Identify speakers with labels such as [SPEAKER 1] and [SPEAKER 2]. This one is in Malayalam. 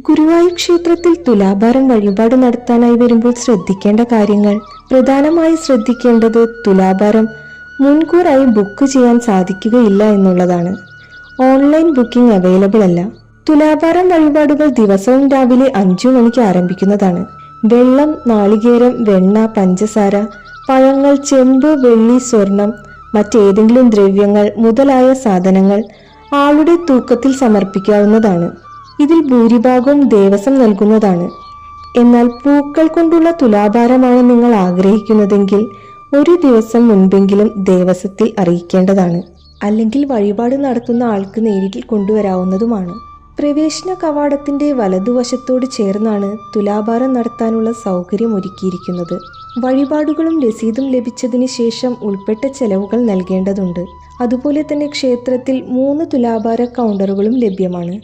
[SPEAKER 1] ഗുരുവായൂർ ക്ഷേത്രത്തിൽ തുലാഭാരം വഴിപാട് നടത്താനായി വരുമ്പോൾ ശ്രദ്ധിക്കേണ്ട കാര്യങ്ങൾ. പ്രധാനമായി ശ്രദ്ധിക്കേണ്ടത് തുലാഭാരം മുൻകൂറായി ബുക്ക് ചെയ്യാൻ സാധിക്കുകയില്ല എന്നുള്ളതാണ്. ഓൺലൈൻ ബുക്കിംഗ് അവൈലബിൾ അല്ല. തുലാഭാരം വഴിപാടുകൾ ദിവസവും രാവിലെ 5 മണിക്ക് ആരംഭിക്കുന്നതാണ്. വെള്ളം, നാളികേരം, വെണ്ണ, പഞ്ചസാര, പഴങ്ങൾ, ചെമ്പ്, വെള്ളി, സ്വർണം, മറ്റേതെങ്കിലും ദ്രവ്യങ്ങൾ മുതലായ സാധനങ്ങൾ ആളുടെ തൂക്കത്തിൽ സമർപ്പിക്കാവുന്നതാണ്. ഇതിൽ ഭൂരിഭാഗവും ദേവസ്വം നൽകുന്നതാണ്. എന്നാൽ പൂക്കൾ കൊണ്ടുള്ള തുലാഭാരമാണ് നിങ്ങൾ ആഗ്രഹിക്കുന്നതെങ്കിൽ ഒരു ദിവസം മുൻപെങ്കിലും ദേവസ്വത്തിൽ അറിയിക്കേണ്ടതാണ്. അല്ലെങ്കിൽ വഴിപാട് നടത്തുന്ന ആൾക്ക് നേരിട്ട് കൊണ്ടുവരാവുന്നതുമാണ്. പ്രവേശന കവാടത്തിന്റെ വലതുവശത്തോട് ചേർന്നാണ് തുലാഭാരം നടത്താനുള്ള സൗകര്യം ഒരുക്കിയിരിക്കുന്നത്. വഴിപാടുകളും രസീതും ലഭിച്ചതിന് ശേഷം ഉൾപ്പെട്ട ചെലവുകൾ നൽകേണ്ടതുണ്ട്. അതുപോലെ തന്നെ ക്ഷേത്രത്തിൽ 3 തുലാഭാര കൗണ്ടറുകളും ലഭ്യമാണ്.